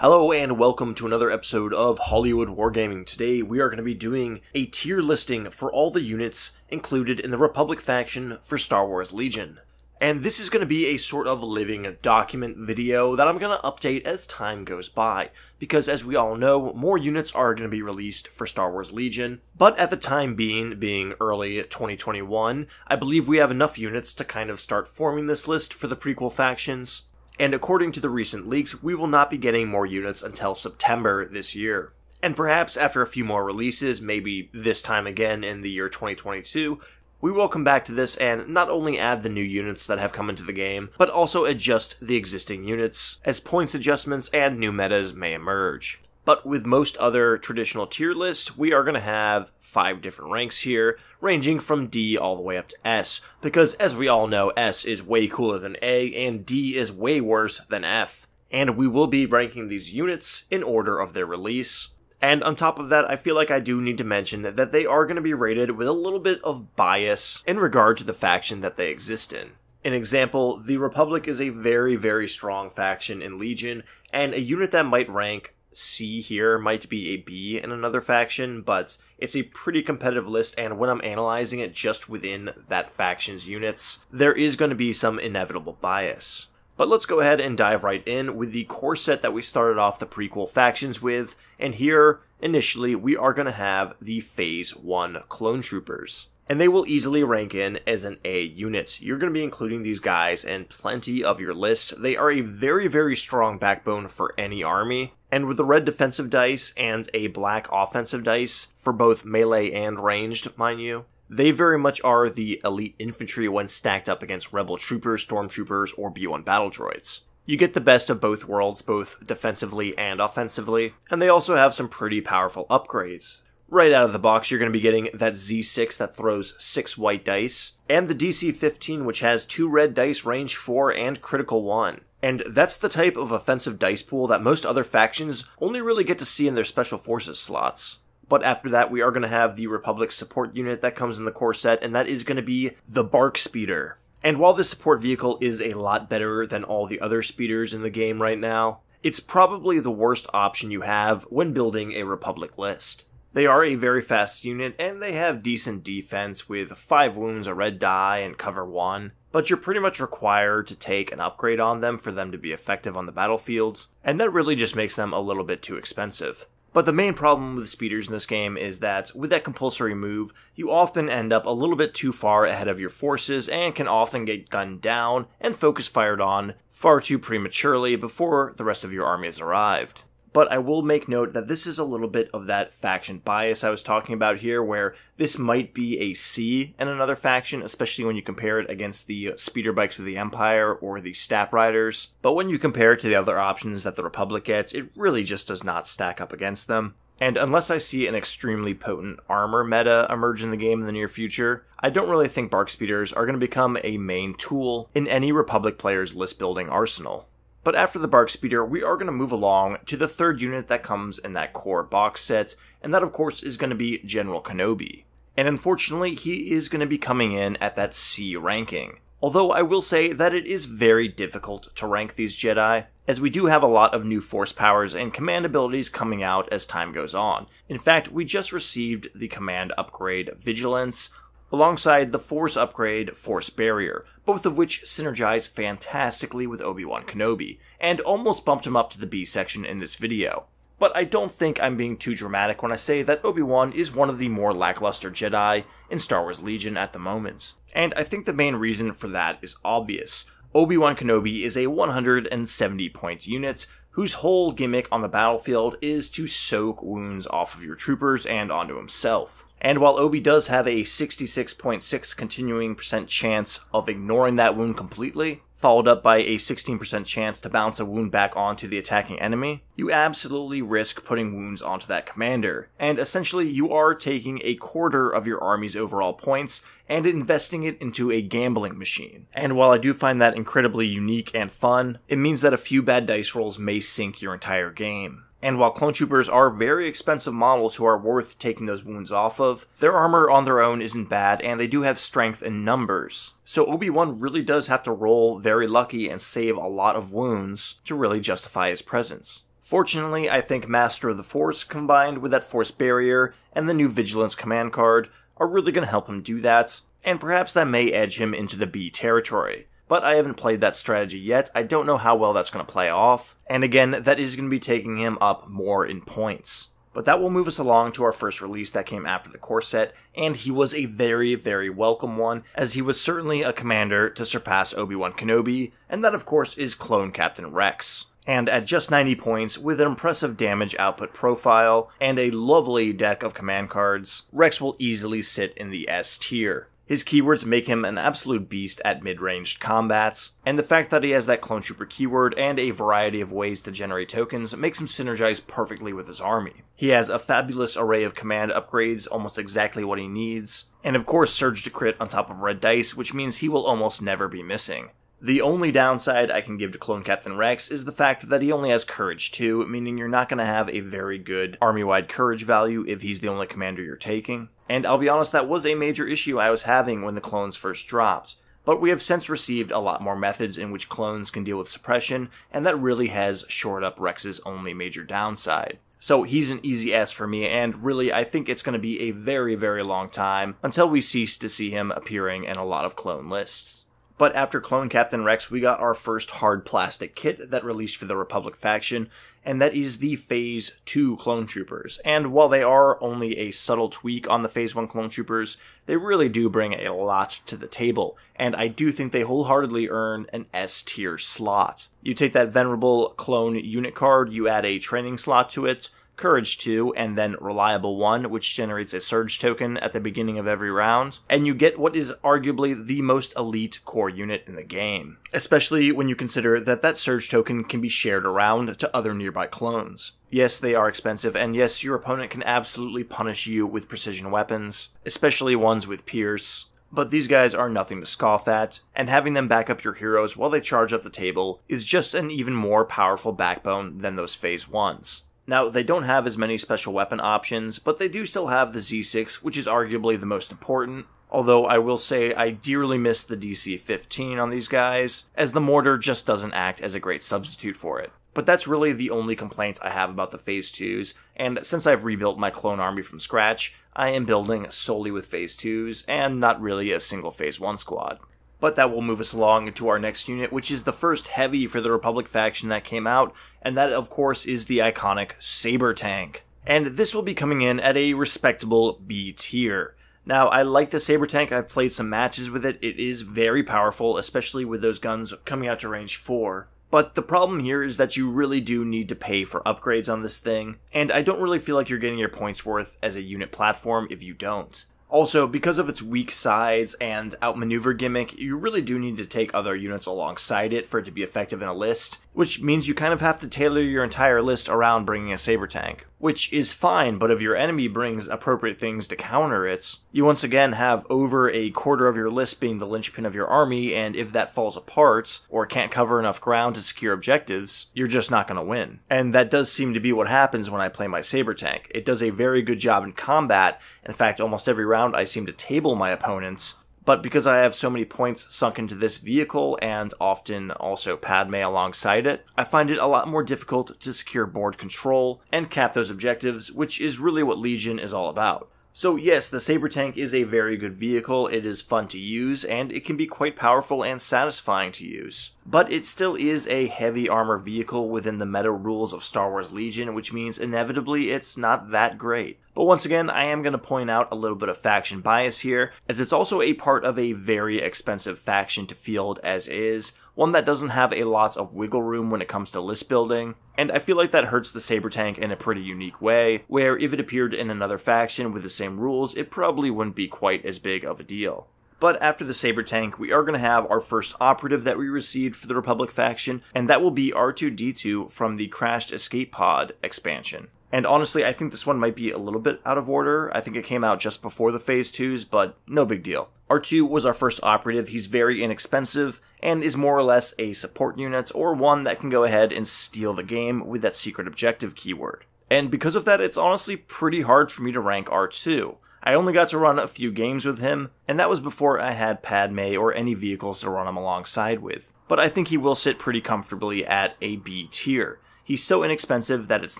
Hello and welcome to another episode of Hollywood Wargaming. Today we are going to be doing a tier listing for all the units included in the Republic faction for Star Wars Legion. And this is going to be a sort of living document video that I'm going to update as time goes by, because as we all know, more units are going to be released for Star Wars Legion, but at the time being early 2021, I believe we have enough units to kind of start forming this list for the prequel factions. And according to the recent leaks, we will not be getting more units until September this year. And perhaps after a few more releases, maybe this time again in the year 2022, we will come back to this and not only add the new units that have come into the game, but also adjust the existing units, as points adjustments and new metas may emerge. But with most other traditional tier lists, we are going to have 5 different ranks here, ranging from D all the way up to S, because as we all know, S is way cooler than A, and D is way worse than F. And we will be ranking these units in order of their release. And on top of that, I feel like I do need to mention that they are going to be rated with a little bit of bias in regard to the faction that they exist in. An example, the Republic is a very, very strong faction in Legion, and a unit that might rank C here might be a B in another faction, but it's a pretty competitive list, and when I'm analyzing it just within that faction's units, there is going to be some inevitable bias. But let's go ahead and dive right in with the core set that we started off the prequel factions with, and here, initially, we are going to have the Phase 1 Clone Troopers. And they will easily rank in as an A unit. You're going to be including these guys in plenty of your list. They are a very, very strong backbone for any army. And with the red defensive dice and a black offensive dice for both melee and ranged, mind you, they very much are the elite infantry when stacked up against rebel troopers, stormtroopers, or B-1 battle droids. You get the best of both worlds, both defensively and offensively, and they also have some pretty powerful upgrades. Right out of the box, you're going to be getting that Z6 that throws 6 white dice, and the DC-15 which has 2 red dice, range 4, and critical 1. And that's the type of offensive dice pool that most other factions only really get to see in their special forces slots. But after that, we are going to have the Republic support unit that comes in the core set, and that is going to be the Bark Speeder. And while this support vehicle is a lot better than all the other speeders in the game right now, it's probably the worst option you have when building a Republic list. They are a very fast unit, and they have decent defense with 5 wounds, a red die, and cover 1, but you're pretty much required to take an upgrade on them for them to be effective on the battlefield, and that really just makes them a little bit too expensive. But the main problem with speeders in this game is that with that compulsory move, you often end up a little bit too far ahead of your forces and can often get gunned down and focus fired on far too prematurely before the rest of your army has arrived. But I will make note that this is a little bit of that faction bias I was talking about here, where this might be a C in another faction, especially when you compare it against the speeder bikes of the Empire or the Stat Riders. But when you compare it to the other options that the Republic gets, it really just does not stack up against them. And unless I see an extremely potent armor meta emerge in the game in the near future, I don't really think Bark Speeders are going to become a main tool in any Republic player's list building arsenal. But after the Bark Speeder, we are going to move along to the third unit that comes in that core box set, and that of course is going to be General Kenobi. And unfortunately, he is going to be coming in at that C ranking. Although I will say that it is very difficult to rank these Jedi, as we do have a lot of new force powers and command abilities coming out as time goes on. In fact, we just received the command upgrade Vigilance, alongside the Force upgrade Force Barrier, both of which synergize fantastically with Obi-Wan Kenobi, and almost bumped him up to the B section in this video. But I don't think I'm being too dramatic when I say that Obi-Wan is one of the more lackluster Jedi in Star Wars Legion at the moment. And I think the main reason for that is obvious. Obi-Wan Kenobi is a 170 point unit, whose whole gimmick on the battlefield is to soak wounds off of your troopers and onto himself. And while Obi does have a 66.6 continuing % chance of ignoring that wound completely, followed up by a 16% chance to bounce a wound back onto the attacking enemy, you absolutely risk putting wounds onto that commander, and essentially you are taking a quarter of your army's overall points and investing it into a gambling machine. And while I do find that incredibly unique and fun, it means that a few bad dice rolls may sink your entire game. And while clone troopers are very expensive models who are worth taking those wounds off of, their armor on their own isn't bad, and they do have strength in numbers. So Obi-Wan really does have to roll very lucky and save a lot of wounds to really justify his presence. Fortunately, I think Master of the Force combined with that Force Barrier and the new Vigilance command card are really going to help him do that, and perhaps that may edge him into the B territory. But I haven't played that strategy yet, I don't know how well that's going to play off, and again, that is going to be taking him up more in points. But that will move us along to our first release that came after the core set, and he was a very, very welcome one, as he was certainly a commander to surpass Obi-Wan Kenobi, and that of course is Clone Captain Rex. And at just 90 points, with an impressive damage output profile, and a lovely deck of command cards, Rex will easily sit in the S tier. His keywords make him an absolute beast at mid-ranged combats, and the fact that he has that Clone Trooper keyword and a variety of ways to generate tokens makes him synergize perfectly with his army. He has a fabulous array of command upgrades, almost exactly what he needs, and of course Surge to Crit on top of red dice, which means he will almost never be missing. The only downside I can give to Clone Captain Rex is the fact that he only has Courage 2, meaning you're not going to have a very good army-wide Courage value if he's the only commander you're taking. And I'll be honest, that was a major issue I was having when the clones first dropped. But we have since received a lot more methods in which clones can deal with suppression, and that really has shored up Rex's only major downside. So he's an easy S for me, and really I think it's going to be a very, very long time until we cease to see him appearing in a lot of clone lists. But after Clone Captain Rex, we got our first hard plastic kit that released for the Republic faction, and that is the Phase 2 Clone Troopers. And while they are only a subtle tweak on the Phase 1 Clone Troopers, they really do bring a lot to the table, and I do think they wholeheartedly earn an S tier slot. You take that venerable clone unit card, you add a training slot to it, Courage 2, and then Reliable 1, which generates a Surge token at the beginning of every round, and you get what is arguably the most elite core unit in the game. Especially when you consider that that Surge token can be shared around to other nearby clones. Yes, they are expensive, and yes, your opponent can absolutely punish you with precision weapons, especially ones with Pierce. But these guys are nothing to scoff at, and having them back up your heroes while they charge up the table is just an even more powerful backbone than those Phase 1s. Now, they don't have as many special weapon options, but they do still have the Z6, which is arguably the most important, although I will say I dearly miss the DC-15 on these guys, as the mortar just doesn't act as a great substitute for it. But that's really the only complaints I have about the Phase 2s, and since I've rebuilt my clone army from scratch, I am building solely with Phase 2s, and not really a single Phase 1 squad. But that will move us along to our next unit, which is the first heavy for the Republic faction that came out, and that of course is the iconic Saber Tank. And this will be coming in at a respectable B tier. Now, I like the Saber Tank, I've played some matches with it, it is very powerful, especially with those guns coming out to range 4. But the problem here is that you really do need to pay for upgrades on this thing, and I don't really feel like you're getting your points worth as a unit platform if you don't. Also, because of its weak sides and outmaneuver gimmick, you really do need to take other units alongside it for it to be effective in a list, which means you kind of have to tailor your entire list around bringing a Saber Tank. Which is fine, but if your enemy brings appropriate things to counter it, you once again have over a quarter of your list being the linchpin of your army, and if that falls apart, or can't cover enough ground to secure objectives, you're just not going to win. And that does seem to be what happens when I play my Saber Tank. It does a very good job in combat. In fact, almost every round I seem to table my opponents, but because I have so many points sunk into this vehicle, and often also Padme alongside it, I find it a lot more difficult to secure board control and cap those objectives, which is really what Legion is all about. So yes, the Saber Tank is a very good vehicle, it is fun to use, and it can be quite powerful and satisfying to use. But it still is a heavy armor vehicle within the meta rules of Star Wars Legion, which means inevitably it's not that great. But once again, I am going to point out a little bit of faction bias here, as it's also a part of a very expensive faction to field as is, one that doesn't have a lot of wiggle room when it comes to list building, and I feel like that hurts the Saber Tank in a pretty unique way, where if it appeared in another faction with the same rules, it probably wouldn't be quite as big of a deal. But after the Saber Tank, we are going to have our first operative that we received for the Republic faction, and that will be R2-D2 from the Crashed Escape Pod expansion. And honestly, I think this one might be a little bit out of order. I think it came out just before the Phase 2s, but no big deal. R2 was our first operative, he's very inexpensive, and is more or less a support unit, or one that can go ahead and steal the game with that secret objective keyword. And because of that, it's honestly pretty hard for me to rank R2. I only got to run a few games with him, and that was before I had Padme or any vehicles to run him alongside with. But I think he will sit pretty comfortably at a B tier. He's so inexpensive that it's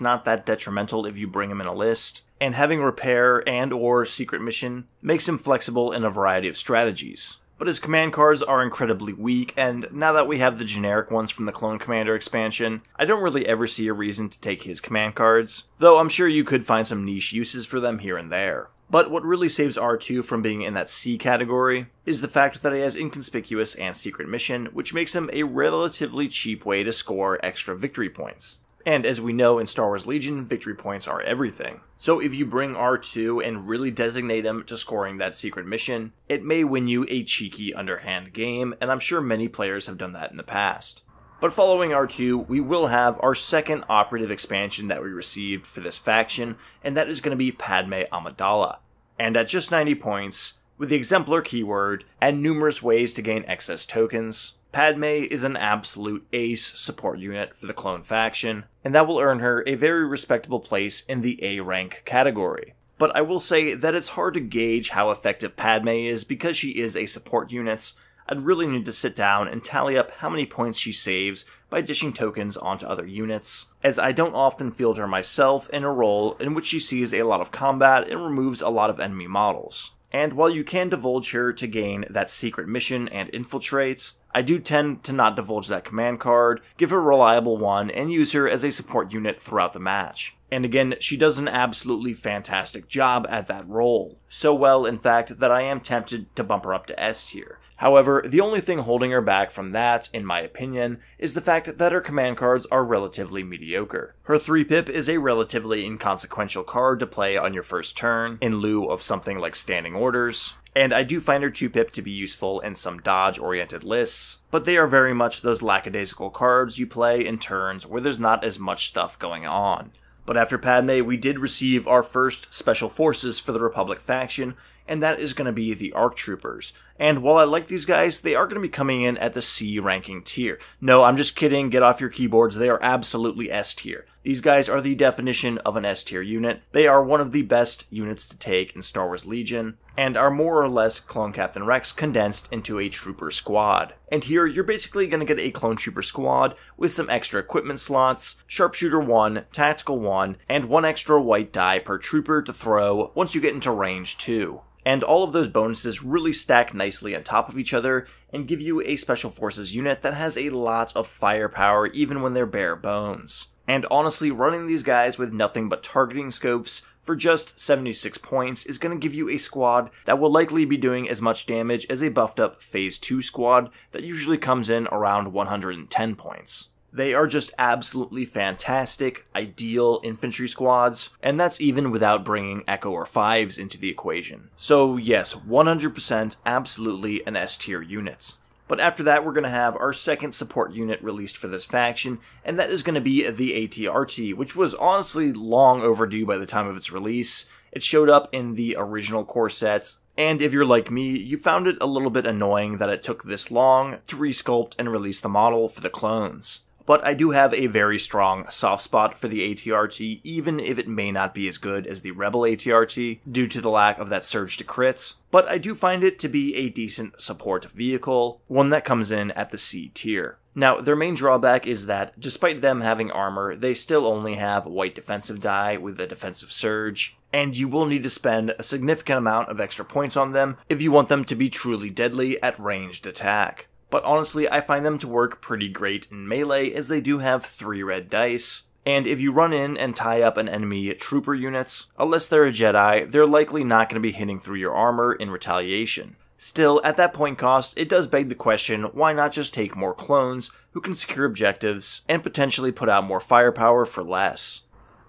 not that detrimental if you bring him in a list, and having repair and or secret mission makes him flexible in a variety of strategies. But his command cards are incredibly weak, and now that we have the generic ones from the Clone Commander expansion, I don't really ever see a reason to take his command cards, though I'm sure you could find some niche uses for them here and there. But what really saves R2 from being in that C category is the fact that he has inconspicuous and secret mission, which makes him a relatively cheap way to score extra victory points. And as we know in Star Wars Legion, victory points are everything. So if you bring R2 and really designate him to scoring that secret mission, it may win you a cheeky underhand game, and I'm sure many players have done that in the past. But following R2, we will have our second operative expansion that we received for this faction, and that is going to be Padme Amidala. And at just 90 points, with the exemplar keyword, and numerous ways to gain excess tokens, Padme is an absolute ace support unit for the clone faction, and that will earn her a very respectable place in the A rank category. But I will say that it's hard to gauge how effective Padme is because she is a support unit. I'd really need to sit down and tally up how many points she saves by dishing tokens onto other units, as I don't often field her myself in a role in which she sees a lot of combat and removes a lot of enemy models. And while you can divulge her to gain that secret mission and infiltrate, I do tend to not divulge that command card, give her a reliable one, and use her as a support unit throughout the match. And again, she does an absolutely fantastic job at that role. So well, in fact, that I am tempted to bump her up to S tier. However, the only thing holding her back from that, in my opinion, is the fact that her command cards are relatively mediocre. Her 3-pip is a relatively inconsequential card to play on your first turn, in lieu of something like standing orders. And I do find her 2-pip to be useful in some dodge-oriented lists, but they are very much those lackadaisical cards you play in turns where there's not as much stuff going on. But after Padme, we did receive our first special forces for the Republic faction, and that is going to be the ARC Troopers. And while I like these guys, they are going to be coming in at the C ranking tier. No, I'm just kidding, get off your keyboards, they are absolutely S tier. These guys are the definition of an S tier unit. They are one of the best units to take in Star Wars Legion, and are more or less Clone Captain Rex condensed into a trooper squad. And here, you're basically going to get a clone trooper squad with some extra equipment slots, sharpshooter 1, tactical 1, and 1 extra white die per trooper to throw once you get into range 2. And all of those bonuses really stack nicely on top of each other and give you a special forces unit that has a lot of firepower even when they're bare bones. And honestly, running these guys with nothing but targeting scopes for just 76 points is going to give you a squad that will likely be doing as much damage as a buffed up Phase 2 squad that usually comes in around 110 points. They are just absolutely fantastic, ideal infantry squads, and that's even without bringing Echo or 5s into the equation. So yes, 100% absolutely an S tier unit. But after that, we're going to have our second support unit released for this faction, and that is going to be the ATRT, which was honestly long overdue by the time of its release. It showed up in the original core set, and if you're like me, you found it a little bit annoying that it took this long to resculpt and release the model for the clones. But I do have a very strong soft spot for the ATRT, even if it may not be as good as the Rebel ATRT, due to the lack of that surge to crits. But I do find it to be a decent support vehicle, one that comes in at the C tier. Now, their main drawback is that, despite them having armor, they still only have white defensive die with a defensive surge, and you will need to spend a significant amount of extra points on them if you want them to be truly deadly at ranged attack. But honestly, I find them to work pretty great in melee, as they do have 3 red dice. And if you run in and tie up an enemy trooper units, unless they're a Jedi, they're likely not going to be hitting through your armor in retaliation. Still, at that point cost, it does beg the question, why not just take more clones who can secure objectives and potentially put out more firepower for less?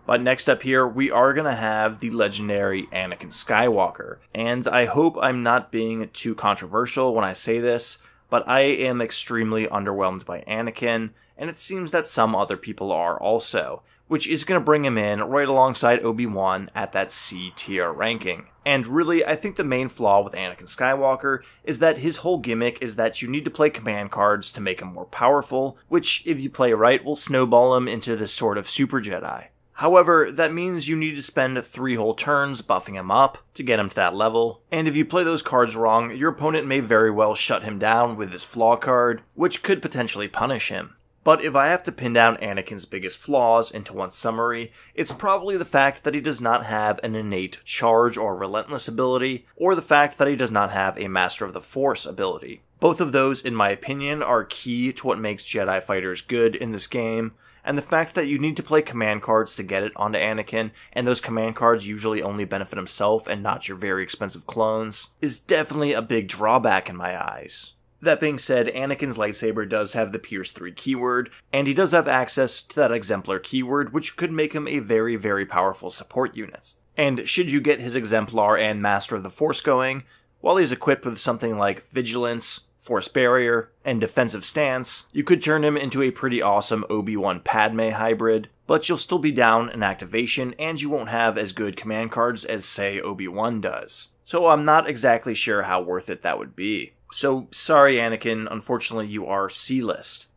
But next up here, we are going to have the legendary Anakin Skywalker. And I hope I'm not being too controversial when I say this, but I am extremely underwhelmed by Anakin, and it seems that some other people are also, which is going to bring him in right alongside Obi-Wan at that C tier ranking. And really, I think the main flaw with Anakin Skywalker is that his whole gimmick is that you need to play command cards to make him more powerful, which, if you play right, will snowball him into this sort of super Jedi. However, that means you need to spend 3 whole turns buffing him up to get him to that level, and if you play those cards wrong, your opponent may very well shut him down with his flaw card, which could potentially punish him. But if I have to pin down Anakin's biggest flaws into one summary, it's probably the fact that he does not have an innate charge or relentless ability, or the fact that he does not have a Master of the Force ability. Both of those, in my opinion, are key to what makes Jedi fighters good in this game, and the fact that you need to play command cards to get it onto Anakin, and those command cards usually only benefit himself and not your very expensive clones, is definitely a big drawback in my eyes. That being said, Anakin's lightsaber does have the Pierce 3 keyword, and he does have access to that Exemplar keyword, which could make him a very, very powerful support unit. And should you get his Exemplar and Master of the Force going, while he's equipped with something like Vigilance, Force Barrier, and Defensive Stance, you could turn him into a pretty awesome Obi-Wan Padme hybrid, but you'll still be down in activation, and you won't have as good command cards as, say, Obi-Wan does. So I'm not exactly sure how worth it that would be. So, sorry Anakin, unfortunately you are C-list.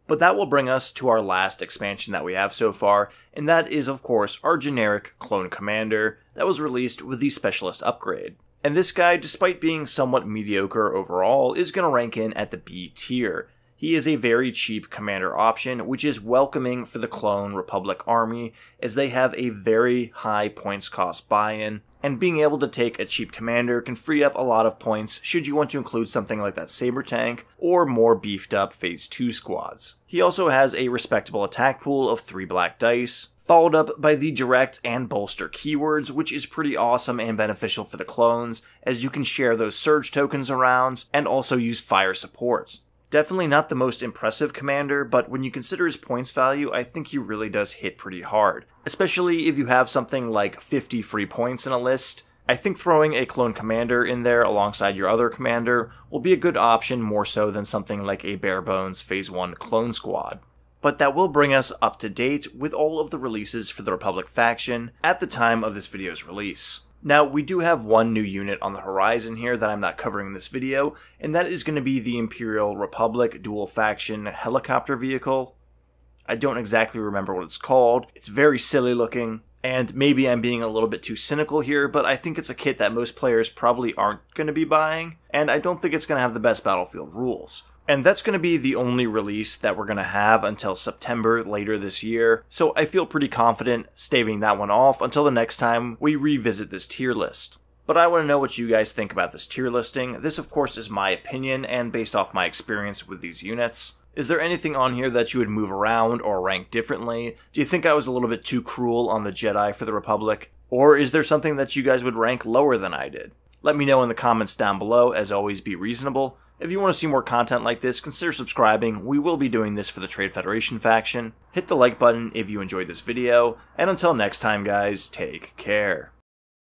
But that will bring us to our last expansion that we have so far, and that is of course our generic clone commander that was released with the Specialist upgrade. And this guy, despite being somewhat mediocre overall, is going to rank in at the B tier. He is a very cheap commander option, which is welcoming for the Clone Republic army, as they have a very high points cost buy-in, and being able to take a cheap commander can free up a lot of points should you want to include something like that Saber Tank, or more beefed up Phase 2 squads. He also has a respectable attack pool of 3 black dice, followed up by the direct and bolster keywords, which is pretty awesome and beneficial for the clones, as you can share those surge tokens around, and also use fire support. Definitely not the most impressive commander, but when you consider his points value, I think he really does hit pretty hard. Especially if you have something like 50 free points in a list, I think throwing a clone commander in there alongside your other commander will be a good option more so than something like a bare bones Phase 1 clone squad. But that will bring us up to date with all of the releases for the Republic faction at the time of this video's release. Now, we do have one new unit on the horizon here that I'm not covering in this video, and that is going to be the Imperial Republic dual faction helicopter vehicle. I don't exactly remember what it's called. It's very silly looking, and maybe I'm being a little bit too cynical here, but I think it's a kit that most players probably aren't going to be buying, and I don't think it's going to have the best battlefield rules. And that's going to be the only release that we're going to have until September later this year, so I feel pretty confident staving that one off until the next time we revisit this tier list. But I want to know what you guys think about this tier listing. This of course is my opinion and based off my experience with these units. Is there anything on here that you would move around or rank differently? Do you think I was a little bit too cruel on the Jedi for the Republic? Or is there something that you guys would rank lower than I did? Let me know in the comments down below. As always, be reasonable. If you want to see more content like this, consider subscribing. We will be doing this for the Trade Federation faction. Hit the like button if you enjoyed this video, and until next time guys, take care.